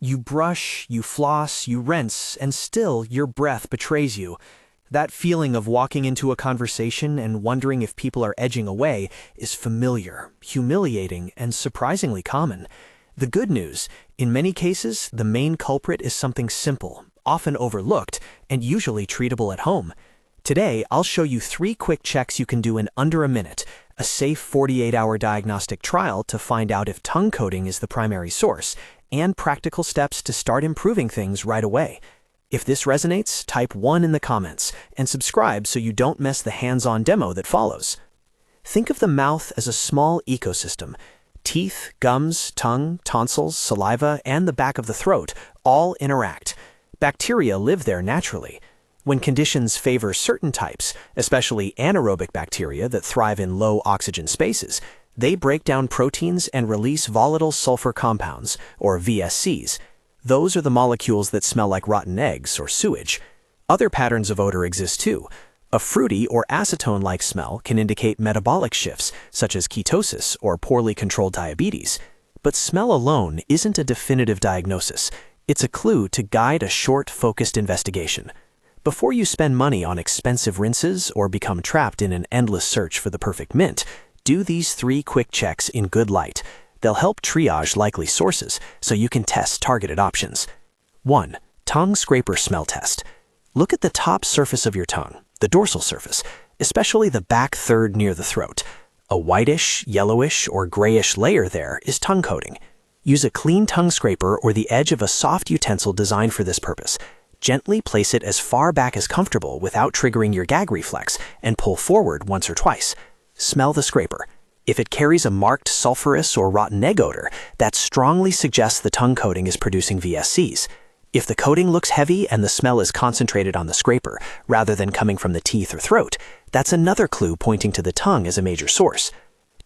You brush, you floss, you rinse, and still your breath betrays you. That feeling of walking into a conversation and wondering if people are edging away is familiar, humiliating, and surprisingly common. The good news, in many cases, the main culprit is something simple, often overlooked, and usually treatable at home. Today, I'll show you 3 quick checks you can do in under a minute, a safe 48-hour diagnostic trial to find out if tongue coating is the primary source, and practical steps to start improving things right away. If this resonates, type 1 in the comments, and subscribe so you don't miss the hands-on demo that follows. Think of the mouth as a small ecosystem. Teeth, gums, tongue, tonsils, saliva, and the back of the throat all interact. Bacteria live there naturally. When conditions favor certain types, especially anaerobic bacteria that thrive in low oxygen spaces, they break down proteins and release volatile sulfur compounds, or VSCs. Those are the molecules that smell like rotten eggs or sewage. Other patterns of odor exist too. A fruity or acetone-like smell can indicate metabolic shifts, such as ketosis or poorly controlled diabetes. But smell alone isn't a definitive diagnosis. It's a clue to guide a short, focused investigation. Before you spend money on expensive rinses or become trapped in an endless search for the perfect mint, do these 3 quick checks in good light. They'll help triage likely sources so you can test targeted options. 1. Tongue scraper smell test. Look at the top surface of your tongue, the dorsal surface, especially the back third near the throat. A whitish, yellowish, or grayish layer there is tongue coating. Use a clean tongue scraper or the edge of a soft utensil designed for this purpose. Gently place it as far back as comfortable without triggering your gag reflex and pull forward once or twice. Smell the scraper. If it carries a marked sulfurous or rotten egg odor, that strongly suggests the tongue coating is producing VSCs. If the coating looks heavy and the smell is concentrated on the scraper rather than coming from the teeth or throat, that's another clue pointing to the tongue as a major source.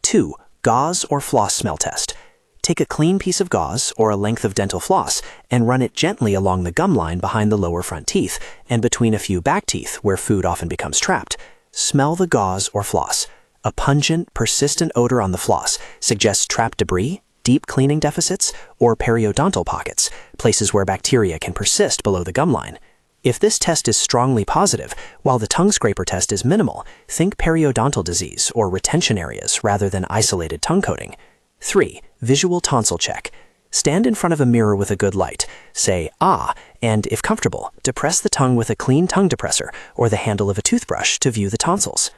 2. Gauze or floss smell test. Take a clean piece of gauze or a length of dental floss and run it gently along the gum line behind the lower front teeth and between a few back teeth where food often becomes trapped. Smell the gauze or floss. A pungent, persistent odor on the floss suggests trapped debris, deep cleaning deficits, or periodontal pockets, places where bacteria can persist below the gum line. If this test is strongly positive, while the tongue scraper test is minimal, think periodontal disease or retention areas rather than isolated tongue coating. 3. Visual tonsil check. Stand in front of a mirror with a good light. Say, "ah," and if comfortable, depress the tongue with a clean tongue depressor or the handle of a toothbrush to view the tonsils.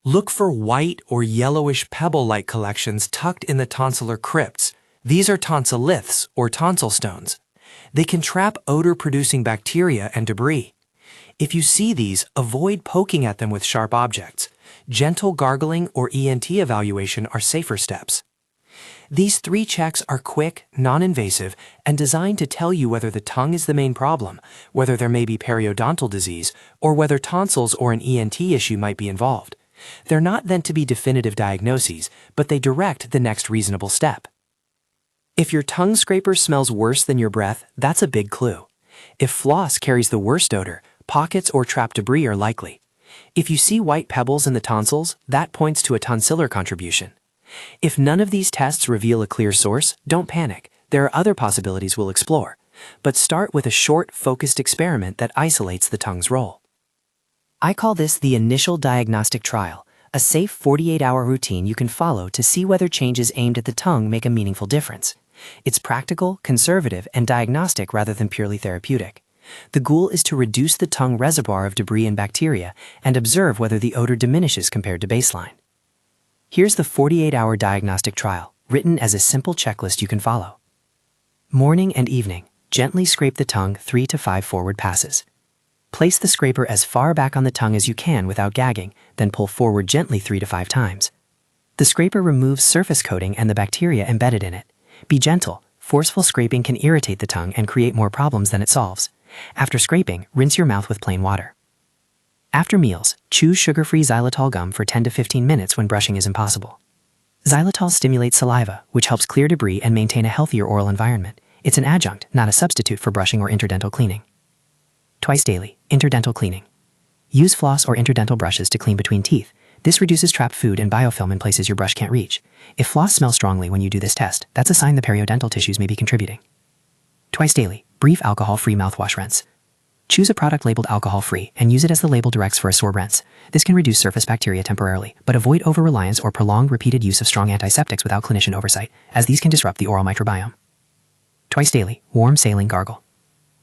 Look for white or yellowish pebble-like collections tucked in the tonsillar crypts. These are tonsilliths or tonsil stones. They can trap odor-producing bacteria and debris. If you see these, avoid poking at them with sharp objects. Gentle gargling or ENT evaluation are safer steps. These 3 checks are quick, non-invasive, and designed to tell you whether the tongue is the main problem, whether there may be periodontal disease, or whether tonsils or an ENT issue might be involved. They're not meant to be definitive diagnoses, but they direct the next reasonable step. If your tongue scraper smells worse than your breath, that's a big clue. If floss carries the worst odor, pockets or trapped debris are likely. If you see white pebbles in the tonsils, that points to a tonsillar contribution. If none of these tests reveal a clear source, don't panic. There are other possibilities we'll explore. But start with a short, focused experiment that isolates the tongue's role. I call this the initial diagnostic trial, a safe 48-hour routine you can follow to see whether changes aimed at the tongue make a meaningful difference. It's practical, conservative, and diagnostic rather than purely therapeutic. The goal is to reduce the tongue reservoir of debris and bacteria and observe whether the odor diminishes compared to baseline. Here's the 48-hour diagnostic trial, written as a simple checklist you can follow. Morning and evening, gently scrape the tongue 3 to 5 forward passes. Place the scraper as far back on the tongue as you can without gagging, then pull forward gently 3 to 5 times. The scraper removes surface coating and the bacteria embedded in it. Be gentle. Forceful scraping can irritate the tongue and create more problems than it solves. After scraping, rinse your mouth with plain water. After meals, choose sugar-free xylitol gum for 10 to 15 minutes when brushing is impossible. Xylitol stimulates saliva, which helps clear debris and maintain a healthier oral environment. It's an adjunct, not a substitute for brushing or interdental cleaning. Twice daily, interdental cleaning. Use floss or interdental brushes to clean between teeth. This reduces trapped food and biofilm in places your brush can't reach. If floss smells strongly when you do this test, that's a sign the periodontal tissues may be contributing. Twice daily, brief alcohol-free mouthwash rinse. Choose a product labeled alcohol-free and use it as the label directs for a swab rinse. This can reduce surface bacteria temporarily, but avoid over-reliance or prolonged repeated use of strong antiseptics without clinician oversight, as these can disrupt the oral microbiome. Twice daily, warm saline gargle.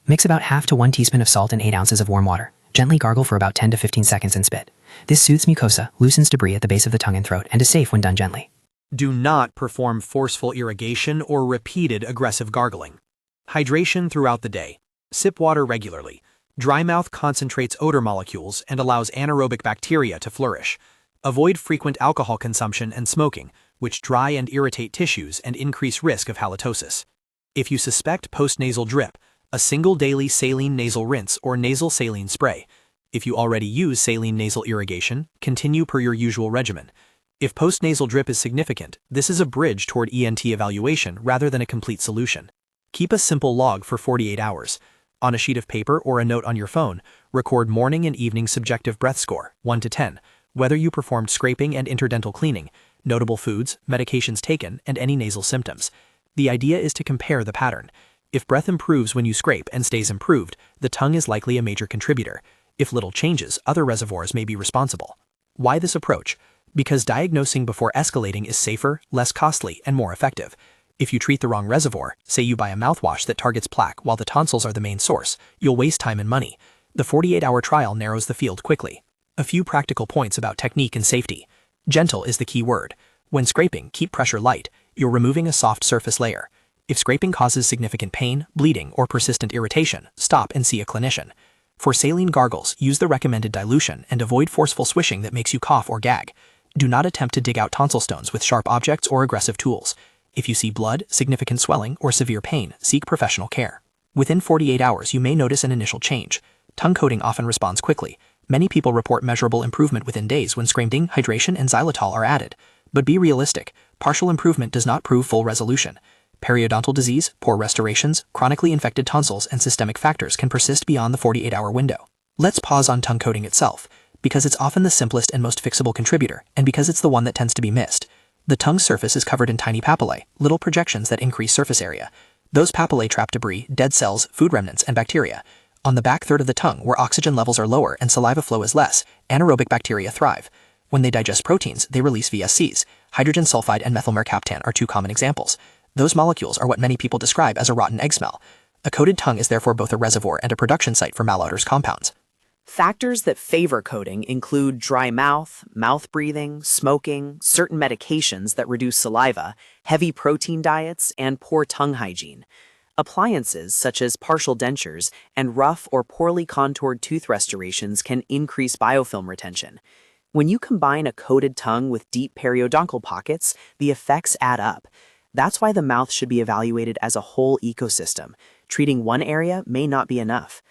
Mix about half to 1 teaspoon of salt and 8 ounces of warm water. Gently gargle for about 10 to 15 seconds and spit. This soothes mucosa, loosens debris at the base of the tongue and throat, and is safe when done gently. Do not perform forceful irrigation or repeated aggressive gargling. Hydration throughout the day. Sip water regularly. Dry mouth concentrates odor molecules and allows anaerobic bacteria to flourish. Avoid frequent alcohol consumption and smoking, which dry and irritate tissues and increase risk of halitosis. If you suspect postnasal drip, a single daily saline nasal rinse or nasal saline spray. If you already use saline nasal irrigation, continue per your usual regimen. If postnasal drip is significant, this is a bridge toward ENT evaluation rather than a complete solution. Keep a simple log for 48 hours. On a sheet of paper or a note on your phone, record morning and evening subjective breath score, 1 to 10, whether you performed scraping and interdental cleaning, notable foods, medications taken, and any nasal symptoms. The idea is to compare the pattern. If breath improves when you scrape and stays improved, the tongue is likely a major contributor. If little changes, other reservoirs may be responsible. Why this approach? Because diagnosing before escalating is safer, less costly, and more effective. If you treat the wrong reservoir, say you buy a mouthwash that targets plaque while the tonsils are the main source, you'll waste time and money. The 48-hour trial narrows the field quickly. A few practical points about technique and safety. Gentle is the key word. When scraping, keep pressure light. You're removing a soft surface layer. If scraping causes significant pain, bleeding, or persistent irritation, stop and see a clinician. For saline gargles, use the recommended dilution and avoid forceful swishing that makes you cough or gag. Do not attempt to dig out tonsil stones with sharp objects or aggressive tools. If you see blood, significant swelling, or severe pain, seek professional care. Within 48 hours, you may notice an initial change. Tongue coating often responds quickly. Many people report measurable improvement within days when scraping, hydration, and xylitol are added. But be realistic. Partial improvement does not prove full resolution. Periodontal disease, poor restorations, chronically infected tonsils, and systemic factors can persist beyond the 48-hour window. Let's pause on tongue coating itself, because it's often the simplest and most fixable contributor, and because it's the one that tends to be missed. The tongue's surface is covered in tiny papillae, little projections that increase surface area. Those papillae trap debris, dead cells, food remnants, and bacteria. On the back third of the tongue, where oxygen levels are lower and saliva flow is less, anaerobic bacteria thrive. When they digest proteins, they release VSCs. Hydrogen sulfide and methylmercaptan are two common examples. Those molecules are what many people describe as a rotten egg smell. A coated tongue is therefore both a reservoir and a production site for malodorous compounds. Factors that favor coating include dry mouth breathing, smoking, certain medications that reduce saliva, heavy protein diets, and poor tongue hygiene. Appliances such as partial dentures and rough or poorly contoured tooth restorations can increase biofilm retention. When you combine a coated tongue with deep periodontal pockets, the effects add up. That's why the mouth should be evaluated as a whole ecosystem. Treating one area may not be enough.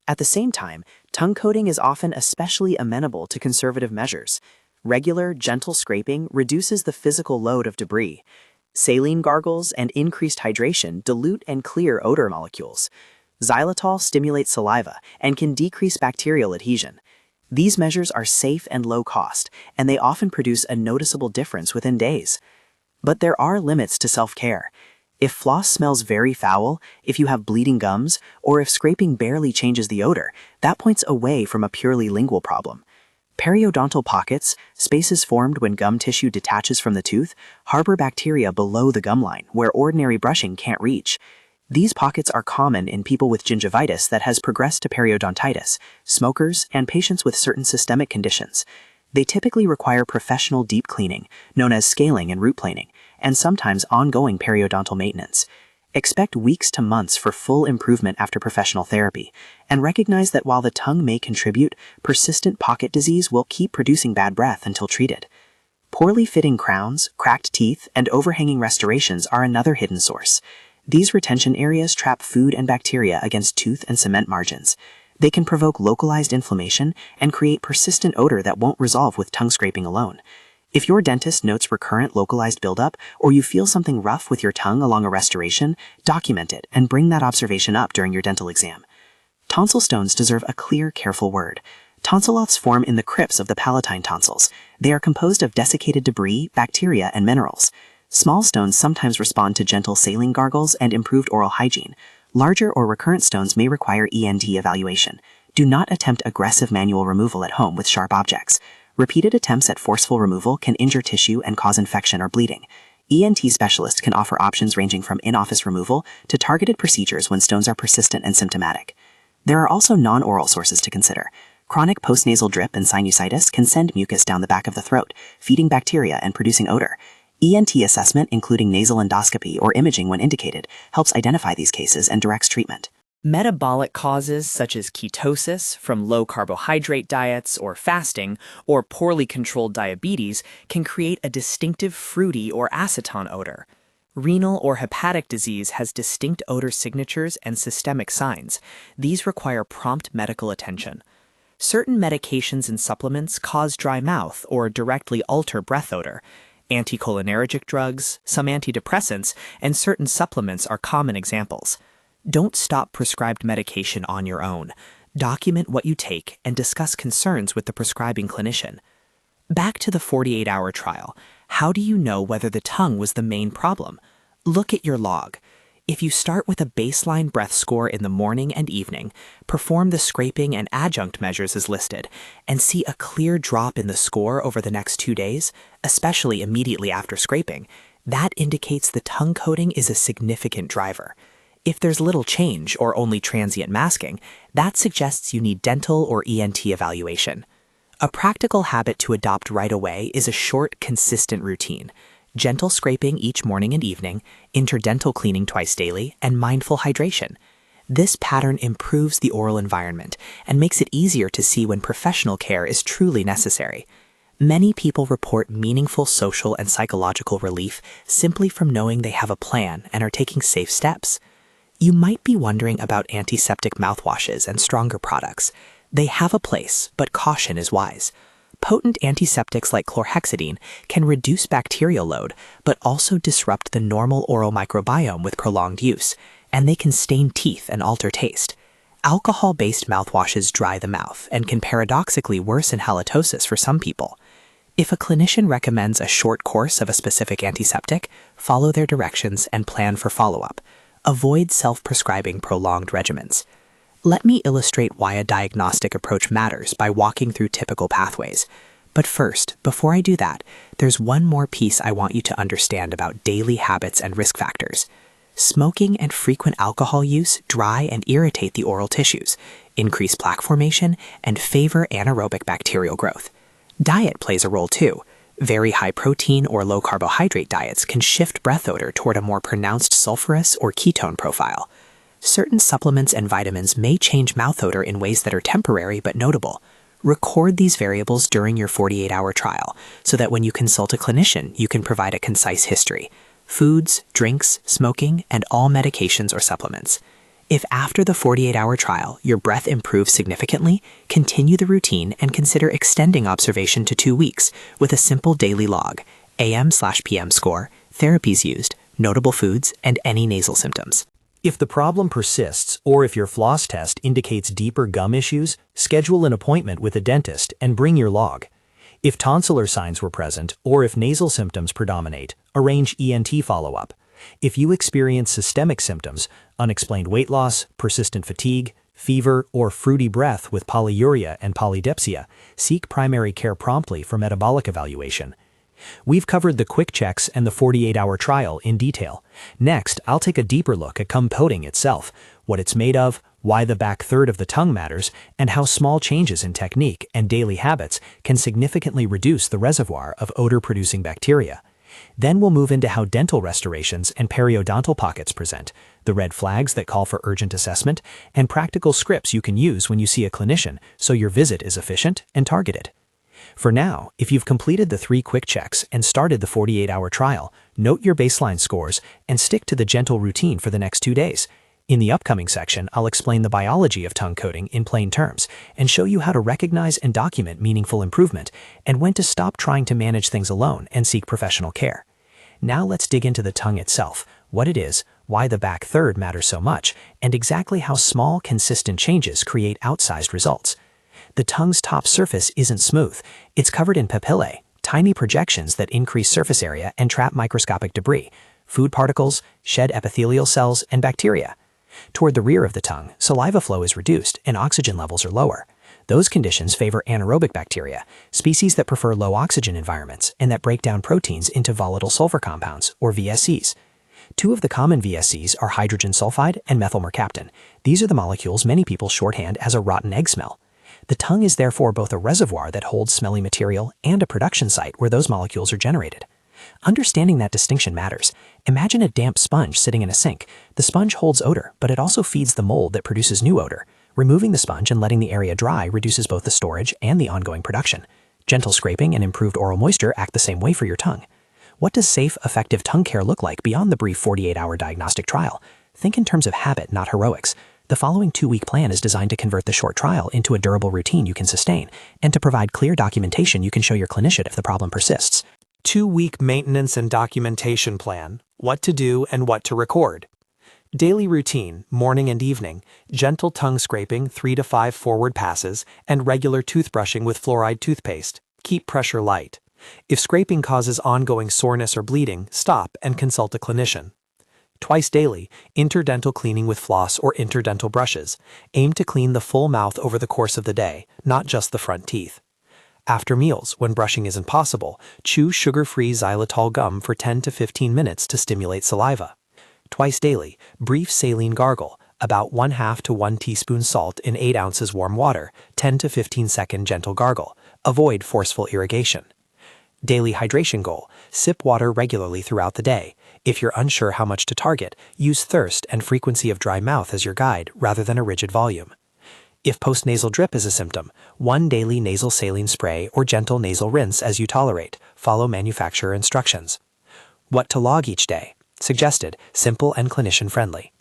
At the same time, tongue coating is often especially amenable to conservative measures. Regular, gentle scraping reduces the physical load of debris. Saline gargles and increased hydration dilute and clear odor molecules. Xylitol stimulates saliva and can decrease bacterial adhesion. These measures are safe and low cost, and they often produce a noticeable difference within days. But there are limits to self-care. If floss smells very foul, if you have bleeding gums, or if scraping barely changes the odor, that points away from a purely lingual problem. Periodontal pockets, spaces formed when gum tissue detaches from the tooth, harbor bacteria below the gum line where ordinary brushing can't reach. These pockets are common in people with gingivitis that has progressed to periodontitis, smokers, and patients with certain systemic conditions. They typically require professional deep cleaning, known as scaling and root planing, and sometimes ongoing periodontal maintenance. Expect weeks to months for full improvement after professional therapy, and recognize that while the tongue may contribute, persistent pocket disease will keep producing bad breath until treated. Poorly fitting crowns, cracked teeth, and overhanging restorations are another hidden source. These retention areas trap food and bacteria against tooth and cement margins. They can provoke localized inflammation and create persistent odor that won't resolve with tongue scraping alone. If your dentist notes recurrent localized buildup, or you feel something rough with your tongue along a restoration, document it and bring that observation up during your dental exam. Tonsil stones deserve a clear, careful word. Tonsilloths form in the crypts of the palatine tonsils. They are composed of desiccated debris, bacteria, and minerals. Small stones sometimes respond to gentle saline gargles and improved oral hygiene. Larger or recurrent stones may require ENT evaluation. Do not attempt aggressive manual removal at home with sharp objects. Repeated attempts at forceful removal can injure tissue and cause infection or bleeding. ENT specialists can offer options ranging from in-office removal to targeted procedures when stones are persistent and symptomatic. There are also non-oral sources to consider. Chronic postnasal drip and sinusitis can send mucus down the back of the throat, feeding bacteria and producing odor. ENT assessment, including nasal endoscopy or imaging when indicated, helps identify these cases and directs treatment. Metabolic causes such as ketosis from low-carbohydrate diets or fasting, or poorly controlled diabetes can create a distinctive fruity or acetone odor. Renal or hepatic disease has distinct odor signatures and systemic signs. These require prompt medical attention. Certain medications and supplements cause dry mouth or directly alter breath odor. Anticholinergic drugs, some antidepressants, and certain supplements are common examples. Don't stop prescribed medication on your own. Document what you take and discuss concerns with the prescribing clinician. Back to the 48-hour trial. How do you know whether the tongue was the main problem? Look at your log. If you start with a baseline breath score in the morning and evening, perform the scraping and adjunct measures as listed, and see a clear drop in the score over the next 2 days, especially immediately after scraping, that indicates the tongue coating is a significant driver. If there's little change or only transient masking, that suggests you need dental or ENT evaluation. A practical habit to adopt right away is a short, consistent routine. Gentle scraping each morning and evening, interdental cleaning twice daily, and mindful hydration. This pattern improves the oral environment and makes it easier to see when professional care is truly necessary. Many people report meaningful social and psychological relief simply from knowing they have a plan and are taking safe steps. You might be wondering about antiseptic mouthwashes and stronger products. They have a place, but caution is wise. Potent antiseptics like chlorhexidine can reduce bacterial load, but also disrupt the normal oral microbiome with prolonged use, and they can stain teeth and alter taste. Alcohol-based mouthwashes dry the mouth and can paradoxically worsen halitosis for some people. If a clinician recommends a short course of a specific antiseptic, follow their directions and plan for follow-up. Avoid self-prescribing prolonged regimens. Let me illustrate why a diagnostic approach matters by walking through typical pathways. But first, before I do that, there's one more piece I want you to understand about daily habits and risk factors. Smoking and frequent alcohol use dry and irritate the oral tissues, increase plaque formation, and favor anaerobic bacterial growth. Diet plays a role too. Very high protein or low carbohydrate diets can shift breath odor toward a more pronounced sulfurous or ketone profile. Certain supplements and vitamins may change mouth odor in ways that are temporary but notable. Record these variables during your 48-hour trial so that when you consult a clinician, you can provide a concise history. Foods, drinks, smoking, and all medications or supplements. If after the 48-hour trial your breath improves significantly, continue the routine and consider extending observation to 2 weeks with a simple daily log, AM/PM score, therapies used, notable foods, and any nasal symptoms. If the problem persists or if your floss test indicates deeper gum issues, schedule an appointment with a dentist and bring your log. If tonsillar signs were present or if nasal symptoms predominate, arrange ENT follow-up. If you experience systemic symptoms, unexplained weight loss, persistent fatigue, fever, or fruity breath with polyuria and polydipsia, seek primary care promptly for metabolic evaluation. We've covered the quick checks and the 48-hour trial in detail. Next, I'll take a deeper look at gum coating itself, what it's made of, why the back third of the tongue matters, and how small changes in technique and daily habits can significantly reduce the reservoir of odor-producing bacteria. Then we'll move into how dental restorations and periodontal pockets present, the red flags that call for urgent assessment, and practical scripts you can use when you see a clinician so your visit is efficient and targeted. For now, if you've completed the 3 quick checks and started the 48-hour trial, note your baseline scores and stick to the gentle routine for the next 2 days. In the upcoming section, I'll explain the biology of tongue coating in plain terms and show you how to recognize and document meaningful improvement and when to stop trying to manage things alone and seek professional care. Now let's dig into the tongue itself, what it is, why the back third matters so much, and exactly how small, consistent changes create outsized results. The tongue's top surface isn't smooth. It's covered in papillae, tiny projections that increase surface area and trap microscopic debris, food particles, shed epithelial cells, and bacteria. Toward the rear of the tongue, saliva flow is reduced and oxygen levels are lower. Those conditions favor anaerobic bacteria, species that prefer low oxygen environments and that break down proteins into volatile sulfur compounds, or VSCs. Two of the common VSCs are hydrogen sulfide and methylmercaptan. These are the molecules many people shorthand as a rotten egg smell. The tongue is therefore both a reservoir that holds smelly material and a production site where those molecules are generated. Understanding that distinction matters. Imagine a damp sponge sitting in a sink. The sponge holds odor, but it also feeds the mold that produces new odor. Removing the sponge and letting the area dry reduces both the storage and the ongoing production. Gentle scraping and improved oral moisture act the same way for your tongue. What does safe, effective tongue care look like beyond the brief 48-hour diagnostic trial? Think in terms of habit, not heroics. The following 2-week plan is designed to convert the short trial into a durable routine you can sustain, and to provide clear documentation you can show your clinician if the problem persists. 2-week maintenance and documentation plan, what to do and what to record. Daily routine, morning and evening, gentle tongue scraping 3 to 5 forward passes, and regular toothbrushing with fluoride toothpaste. Keep pressure light. If scraping causes ongoing soreness or bleeding, stop and consult a clinician. Twice daily, interdental cleaning with floss or interdental brushes. Aim to clean the full mouth over the course of the day, not just the front teeth. After meals, when brushing isn't possible, chew sugar-free xylitol gum for 10 to 15 minutes to stimulate saliva. Twice daily, brief saline gargle, about 1/2 to 1 teaspoon salt in 8 ounces warm water, 10 to 15 second gentle gargle. Avoid forceful irrigation. Daily hydration goal, sip water regularly throughout the day. If you're unsure how much to target, use thirst and frequency of dry mouth as your guide rather than a rigid volume. If postnasal drip is a symptom, 1 daily nasal saline spray or gentle nasal rinse as you tolerate. Follow manufacturer instructions. What to log each day. Suggested, simple and clinician-friendly.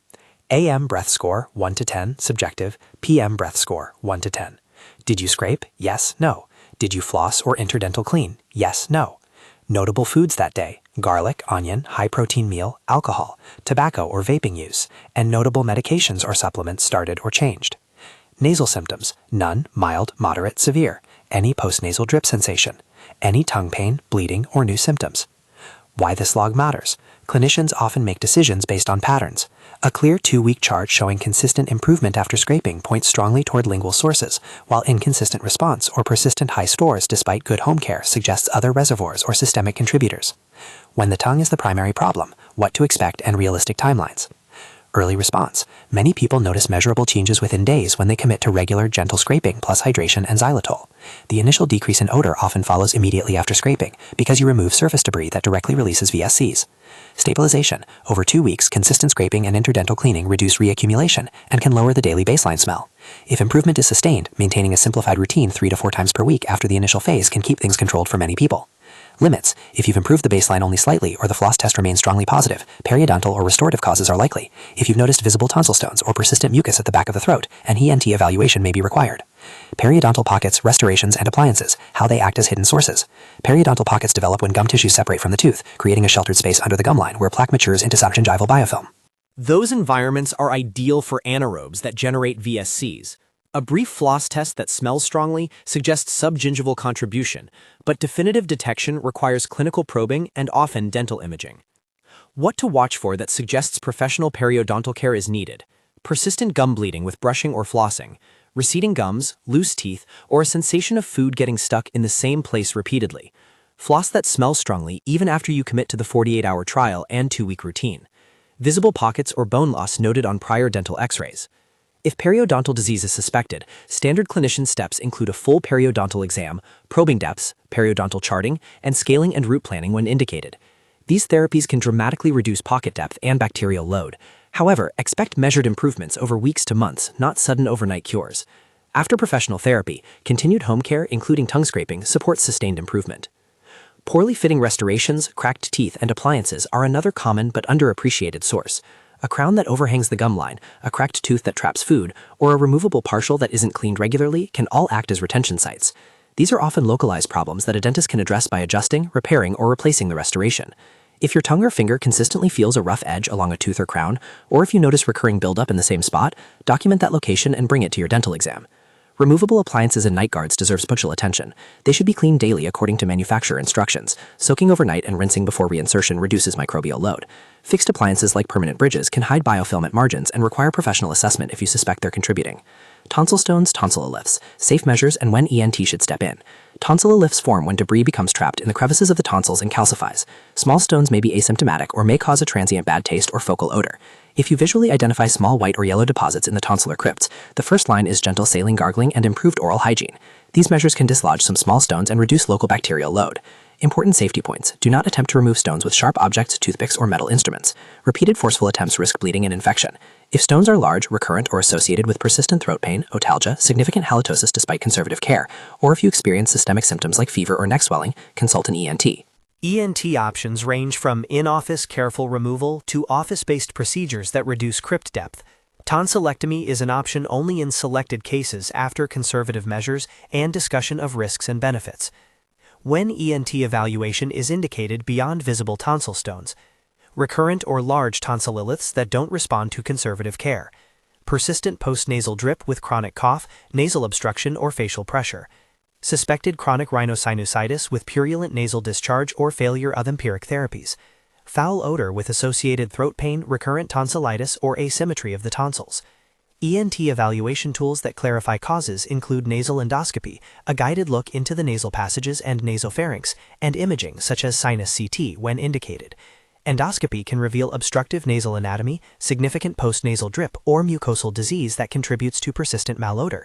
AM breath score, 1 to 10, subjective. PM breath score, 1 to 10. Did you scrape? Yes, no. Did you floss or interdental clean? Yes, no. Notable foods that day: garlic, onion, high-protein meal, alcohol, tobacco or vaping use, and notable medications or supplements started or changed. Nasal symptoms: none, mild, moderate, severe. Any postnasal drip sensation. Any tongue pain, bleeding, or new symptoms. Why this log matters. Clinicians often make decisions based on patterns. A clear 2-week chart showing consistent improvement after scraping points strongly toward lingual sources, while inconsistent response or persistent high scores despite good home care suggests other reservoirs or systemic contributors. When the tongue is the primary problem, what to expect and realistic timelines. Early response. Many people notice measurable changes within days when they commit to regular, gentle scraping plus hydration and xylitol. The initial decrease in odor often follows immediately after scraping because you remove surface debris that directly releases VSCs. Stabilization. Over 2 weeks, consistent scraping and interdental cleaning reduce reaccumulation and can lower the daily baseline smell. If improvement is sustained, maintaining a simplified routine 3 to 4 times per week after the initial phase can keep things controlled for many people. Limits. If you've improved the baseline only slightly or the floss test remains strongly positive, periodontal or restorative causes are likely. If you've noticed visible tonsil stones or persistent mucus at the back of the throat, an ENT evaluation may be required. Periodontal pockets, restorations, and appliances, how they act as hidden sources. Periodontal pockets develop when gum tissues separate from the tooth, creating a sheltered space under the gum line where plaque matures into subgingival biofilm. Those environments are ideal for anaerobes that generate VSCs. A brief floss test that smells strongly suggests subgingival contribution, but definitive detection requires clinical probing and often dental imaging. What to watch for that suggests professional periodontal care is needed: persistent gum bleeding with brushing or flossing, receding gums, loose teeth, or a sensation of food getting stuck in the same place repeatedly. Floss that smells strongly even after you commit to the 48-hour trial and 2-week routine. Visible pockets or bone loss noted on prior dental x-rays. If periodontal disease is suspected, standard clinician steps include a full periodontal exam, probing depths, periodontal charting, and scaling and root planning when indicated. These therapies can dramatically reduce pocket depth and bacterial load. However, expect measured improvements over weeks to months, not sudden overnight cures. After professional therapy, continued home care, including tongue scraping, supports sustained improvement. Poorly fitting restorations, cracked teeth, and appliances are another common but underappreciated source. A crown that overhangs the gum line, a cracked tooth that traps food, or a removable partial that isn't cleaned regularly can all act as retention sites. These are often localized problems that a dentist can address by adjusting, repairing, or replacing the restoration. If your tongue or finger consistently feels a rough edge along a tooth or crown, or if you notice recurring buildup in the same spot, document that location and bring it to your dental exam. Removable appliances and night guards deserve special attention. They should be cleaned daily according to manufacturer instructions. Soaking overnight and rinsing before reinsertion reduces microbial load. Fixed appliances like permanent bridges can hide biofilm at margins and require professional assessment if you suspect they're contributing. Tonsil stones, tonsiloliths, safe measures, and when ENT should step in. Tonsiloliths form when debris becomes trapped in the crevices of the tonsils and calcifies. Small stones may be asymptomatic or may cause a transient bad taste or focal odor. If you visually identify small white or yellow deposits in the tonsillar crypts, the first line is gentle saline gargling and improved oral hygiene. These measures can dislodge some small stones and reduce local bacterial load. Important safety points. Do not attempt to remove stones with sharp objects, toothpicks, or metal instruments. Repeated forceful attempts risk bleeding and infection. If stones are large, recurrent, or associated with persistent throat pain, otalgia, significant halitosis despite conservative care, or if you experience systemic symptoms like fever or neck swelling, consult an ENT. ENT options range from in-office careful removal to office-based procedures that reduce crypt depth. Tonsillectomy is an option only in selected cases after conservative measures and discussion of risks and benefits. When ENT evaluation is indicated beyond visible tonsil stones, recurrent or large tonsilloliths that don't respond to conservative care, persistent postnasal drip with chronic cough, nasal obstruction, or facial pressure, suspected chronic rhinosinusitis with purulent nasal discharge or failure of empiric therapies, foul odor with associated throat pain, recurrent tonsillitis, or asymmetry of the tonsils. ENT evaluation tools that clarify causes include nasal endoscopy, a guided look into the nasal passages and nasopharynx, and imaging such as sinus CT when indicated. Endoscopy can reveal obstructive nasal anatomy, significant postnasal drip, or mucosal disease that contributes to persistent malodor.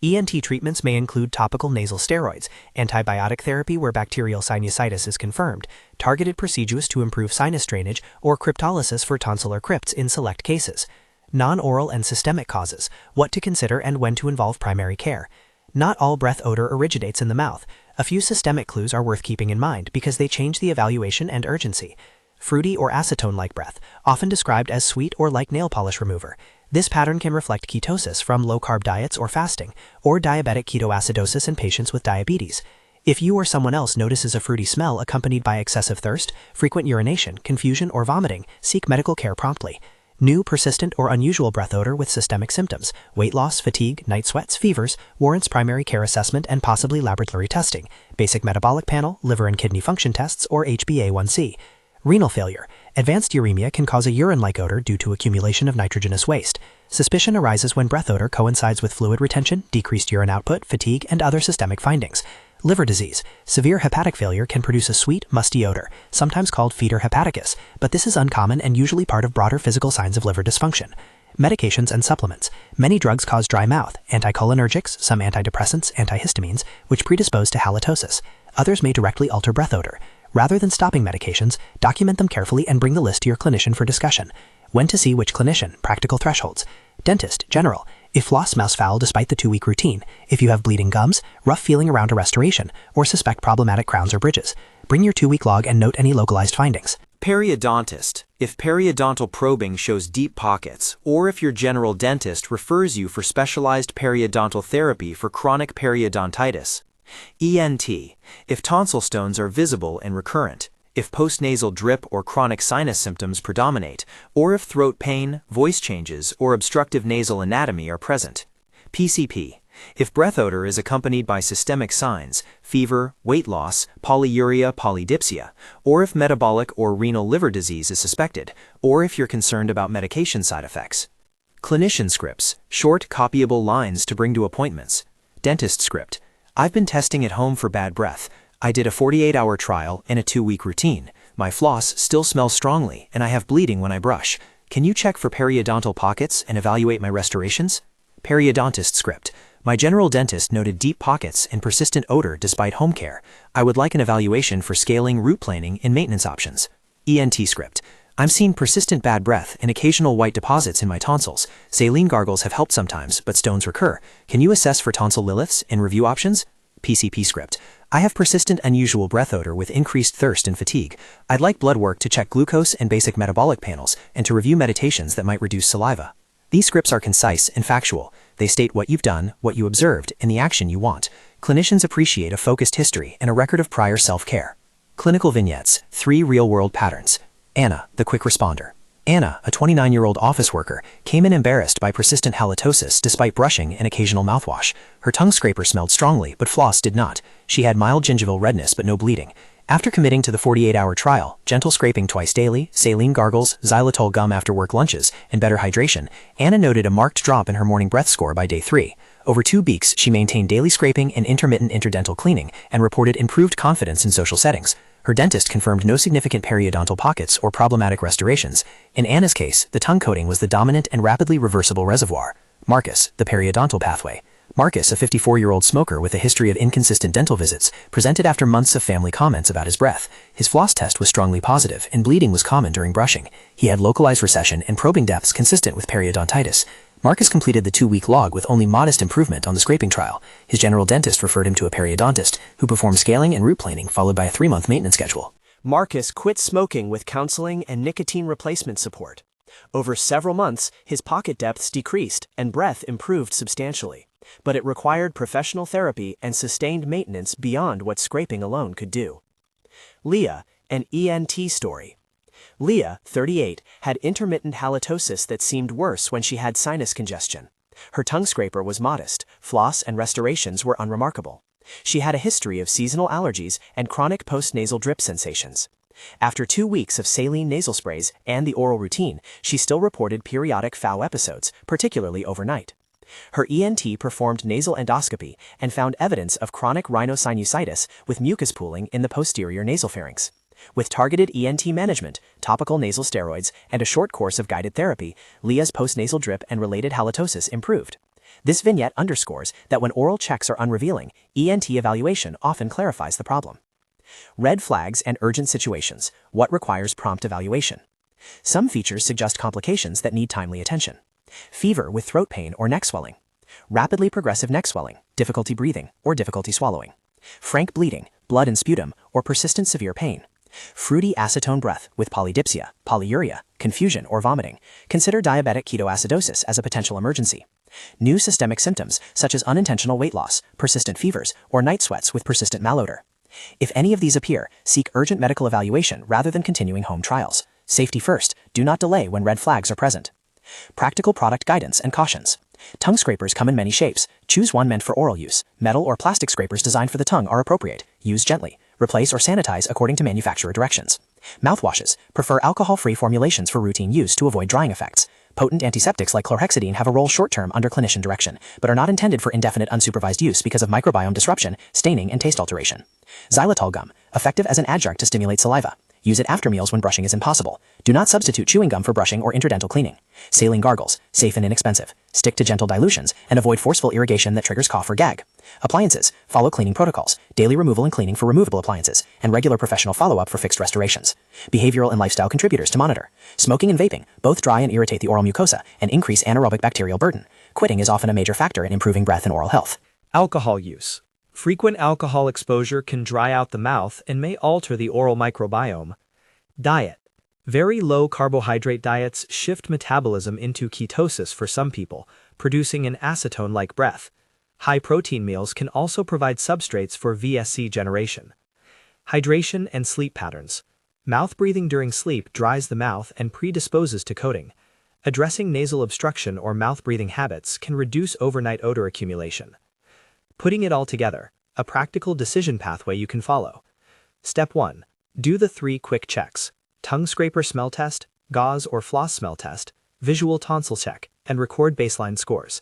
ENT treatments may include topical nasal steroids, antibiotic therapy where bacterial sinusitis is confirmed, targeted procedures to improve sinus drainage, or cryptolysis for tonsillar crypts in select cases. Non-oral and systemic causes, what to consider and when to involve primary care. Not all breath odor originates in the mouth. A few systemic clues are worth keeping in mind because they change the evaluation and urgency. Fruity or acetone-like breath, often described as sweet or like nail polish remover. This pattern can reflect ketosis from low-carb diets or fasting, or diabetic ketoacidosis in patients with diabetes. If you or someone else notices a fruity smell accompanied by excessive thirst, frequent urination, confusion, or vomiting, seek medical care promptly. New, persistent, or unusual breath odor with systemic symptoms, weight loss, fatigue, night sweats, fevers, warrants primary care assessment and possibly laboratory testing, basic metabolic panel, liver and kidney function tests, or HbA1c. Renal failure. Advanced uremia can cause a urine-like odor due to accumulation of nitrogenous waste. Suspicion arises when breath odor coincides with fluid retention, decreased urine output, fatigue, and other systemic findings. Liver disease. Severe hepatic failure can produce a sweet, musty odor, sometimes called fetor hepaticus, but this is uncommon and usually part of broader physical signs of liver dysfunction. Medications and supplements. Many drugs cause dry mouth, anticholinergics, some antidepressants, antihistamines, which predispose to halitosis. Others may directly alter breath odor. Rather than stopping medications, document them carefully and bring the list to your clinician for discussion. When to see which clinician, practical thresholds. Dentist, general. If floss smells foul despite the 2-week routine, if you have bleeding gums, rough feeling around a restoration, or suspect problematic crowns or bridges, bring your 2-week log and note any localized findings. Periodontist. If periodontal probing shows deep pockets, or if your general dentist refers you for specialized periodontal therapy for chronic periodontitis. ENT. If tonsil stones are visible and recurrent, if postnasal drip or chronic sinus symptoms predominate, or if throat pain, voice changes, or obstructive nasal anatomy are present. PCP. If breath odor is accompanied by systemic signs, fever, weight loss, polyuria, polydipsia, or if metabolic or renal liver disease is suspected, or if you're concerned about medication side effects. Clinician scripts, short, copyable lines to bring to appointments. Dentist script. I've been testing at home for bad breath. I did a 48-hour trial and a 2-week routine. My floss still smells strongly, and I have bleeding when I brush. Can you check for periodontal pockets and evaluate my restorations? Periodontist script. My general dentist noted deep pockets and persistent odor despite home care. I would like an evaluation for scaling, root planing, and maintenance options. ENT script. I'm seeing persistent bad breath and occasional white deposits in my tonsils. Saline gargles have helped sometimes, but stones recur. Can you assess for tonsilloliths and review options? PCP script. I have persistent unusual breath odor with increased thirst and fatigue. I'd like blood work to check glucose and basic metabolic panels and to review meditations that might reduce saliva. These scripts are concise and factual. They state what you've done, what you observed, and the action you want. Clinicians appreciate a focused history and a record of prior self-care. Clinical vignettes, 3 real-world patterns. Anna, the quick responder. Anna, a 29-year-old office worker, came in embarrassed by persistent halitosis despite brushing and occasional mouthwash. Her tongue scraper smelled strongly, but floss did not. She had mild gingival redness but no bleeding. After committing to the 48-hour trial, gentle scraping twice daily, saline gargles, xylitol gum after work lunches, and better hydration, Anna noted a marked drop in her morning breath score by day 3. Over 2 weeks, she maintained daily scraping and intermittent interdental cleaning and reported improved confidence in social settings. Her dentist confirmed no significant periodontal pockets or problematic restorations. In Anna's case, the tongue coating was the dominant and rapidly reversible reservoir. Marcus, the periodontal pathway. Marcus, a 54-year-old smoker with a history of inconsistent dental visits, presented after months of family comments about his breath. His floss test was strongly positive, and bleeding was common during brushing. He had localized recession and probing depths consistent with periodontitis. Marcus completed the 2-week log with only modest improvement on the scraping trial. His general dentist referred him to a periodontist, who performed scaling and root planing followed by a 3-month maintenance schedule. Marcus quit smoking with counseling and nicotine replacement support. Over several months, his pocket depths decreased and breath improved substantially, but it required professional therapy and sustained maintenance beyond what scraping alone could do. Leah, an ENT story. Leah, 38, had intermittent halitosis that seemed worse when she had sinus congestion. Her tongue scraper was modest, floss and restorations were unremarkable. She had a history of seasonal allergies and chronic post-nasal drip sensations. After 2 weeks of saline nasal sprays and the oral routine, she still reported periodic FOW episodes, particularly overnight. Her ENT performed nasal endoscopy and found evidence of chronic rhinosinusitis with mucus pooling in the posterior nasopharynx. With targeted ENT management, topical nasal steroids, and a short course of guided therapy, Leah's postnasal drip and related halitosis improved. This vignette underscores that when oral checks are unrevealing, ENT evaluation often clarifies the problem. Red flags and urgent situations. What requires prompt evaluation? Some features suggest complications that need timely attention. Fever with throat pain or neck swelling. Rapidly progressive neck swelling, difficulty breathing, or difficulty swallowing. Frank bleeding, blood and sputum, or persistent severe pain. Fruity acetone breath with polydipsia, polyuria, confusion, or vomiting. Consider diabetic ketoacidosis as a potential emergency. New systemic symptoms such as unintentional weight loss, persistent fevers, or night sweats with persistent malodor. If any of these appear, seek urgent medical evaluation rather than continuing home trials. Safety first, do not delay when red flags are present. Practical product guidance and cautions. Tongue scrapers come in many shapes. Choose one meant for oral use. Metal or plastic scrapers designed for the tongue are appropriate. Use gently. Replace or sanitize according to manufacturer directions. Mouthwashes. Prefer alcohol-free formulations for routine use to avoid drying effects. Potent antiseptics like chlorhexidine have a role short-term under clinician direction, but are not intended for indefinite unsupervised use because of microbiome disruption, staining, and taste alteration. Xylitol gum. Effective as an adjunct to stimulate saliva. Use it after meals when brushing is impossible. Do not substitute chewing gum for brushing or interdental cleaning. Saline gargles. Safe and inexpensive. Stick to gentle dilutions and avoid forceful irrigation that triggers cough or gag. Appliances. Follow cleaning protocols. Daily removal and cleaning for removable appliances, and regular professional follow-up for fixed restorations. Behavioral and lifestyle contributors to monitor. Smoking and vaping both dry and irritate the oral mucosa and increase anaerobic bacterial burden. Quitting is often a major factor in improving breath and oral health. Alcohol use. Frequent alcohol exposure can dry out the mouth and may alter the oral microbiome. Diet. Very low carbohydrate diets shift metabolism into ketosis for some people, producing an acetone-like breath. High protein meals can also provide substrates for VSC generation. Hydration and sleep patterns. Mouth breathing during sleep dries the mouth and predisposes to coating. Addressing nasal obstruction or mouth breathing habits can reduce overnight odor accumulation. Putting it all together, a practical decision pathway you can follow. Step 1. Do the 3 quick checks: tongue scraper smell test, gauze or floss smell test, visual tonsil check, and record baseline scores.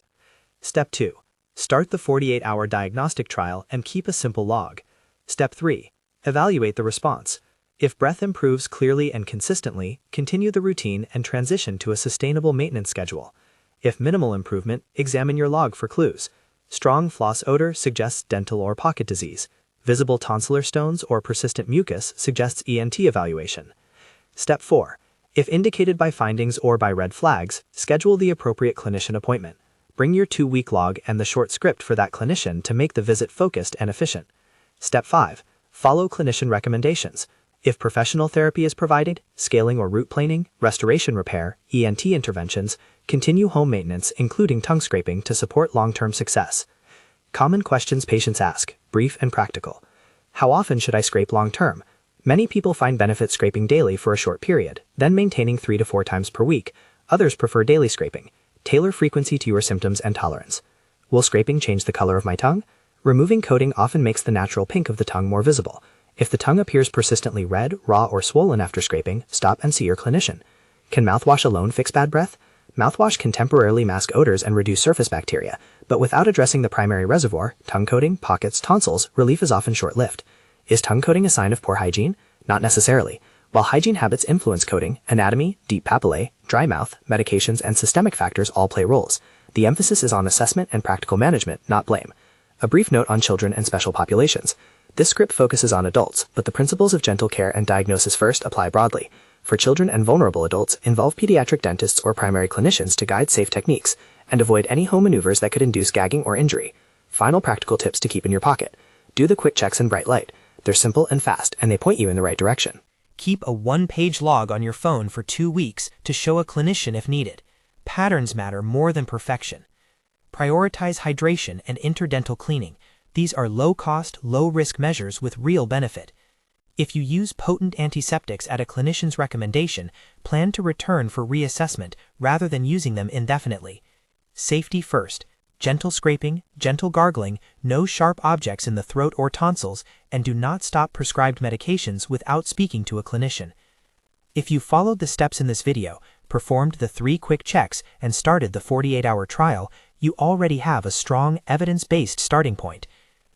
Step 2. Start the 48-hour diagnostic trial and keep a simple log. Step 3. Evaluate the response. If breath improves clearly and consistently, continue the routine and transition to a sustainable maintenance schedule. If minimal improvement, examine your log for clues. Strong floss odor suggests dental or pocket disease. Visible tonsillar stones or persistent mucus suggests ENT evaluation. Step 4. If indicated by findings or by red flags, schedule the appropriate clinician appointment. Bring your 2-week log and the short script for that clinician to make the visit focused and efficient. Step 5. Follow clinician recommendations. If professional therapy is provided, scaling or root planing, restoration repair, ENT interventions, continue home maintenance including tongue scraping to support long-term success. Common questions patients ask, brief and practical. How often should I scrape long-term? Many people find benefit scraping daily for a short period, then maintaining 3 to 4 times per week. Others prefer daily scraping. Tailor frequency to your symptoms and tolerance. Will scraping change the color of my tongue? Removing coating often makes the natural pink of the tongue more visible. If the tongue appears persistently red, raw, or swollen after scraping, stop and see your clinician. Can mouthwash alone fix bad breath? Mouthwash can temporarily mask odors and reduce surface bacteria, but without addressing the primary reservoir, tongue coating, pockets, tonsils, relief is often short-lived. Is tongue coating a sign of poor hygiene? Not necessarily. While hygiene habits influence coating, anatomy, deep papillae, dry mouth, medications, and systemic factors all play roles. The emphasis is on assessment and practical management, not blame. A brief note on children and special populations. This script focuses on adults, but the principles of gentle care and diagnosis first apply broadly. For children and vulnerable adults, involve pediatric dentists or primary clinicians to guide safe techniques, and avoid any home maneuvers that could induce gagging or injury. Final practical tips to keep in your pocket. Do the quick checks in bright light. They're simple and fast, and they point you in the right direction. Keep a one-page log on your phone for 2 weeks to show a clinician if needed. Patterns matter more than perfection. Prioritize hydration and interdental cleaning. These are low-cost, low-risk measures with real benefit. If you use potent antiseptics at a clinician's recommendation, plan to return for reassessment rather than using them indefinitely. Safety first. Gentle scraping, gentle gargling, no sharp objects in the throat or tonsils, and do not stop prescribed medications without speaking to a clinician. If you followed the steps in this video, performed the 3 quick checks, and started the 48-hour trial, you already have a strong, evidence-based starting point.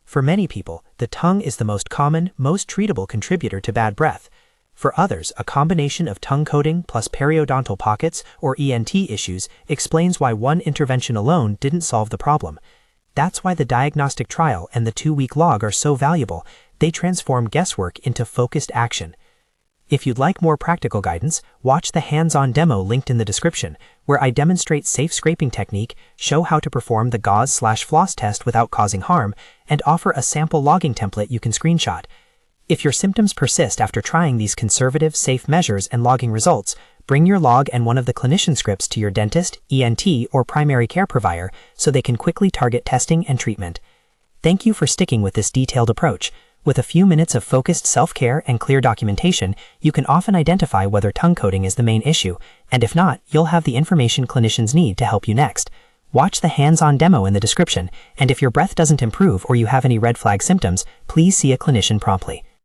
For many people, the tongue is the most common, most treatable contributor to bad breath. For others, a combination of tongue coating plus periodontal pockets or ENT issues explains why one intervention alone didn't solve the problem. That's why the diagnostic trial and the 2-week log are so valuable. They transform guesswork into focused action. If you'd like more practical guidance, watch the hands-on demo linked in the description, where I demonstrate safe scraping technique, show how to perform the gauze/floss test without causing harm, and offer a sample logging template you can screenshot. If your symptoms persist after trying these conservative, safe measures and logging results, bring your log and one of the clinician scripts to your dentist, ENT, or primary care provider so they can quickly target testing and treatment. Thank you for sticking with this detailed approach. With a few minutes of focused self-care and clear documentation, you can often identify whether tongue coating is the main issue, and if not, you'll have the information clinicians need to help you next. Watch the hands-on demo in the description, and if your breath doesn't improve or you have any red flag symptoms, please see a clinician promptly.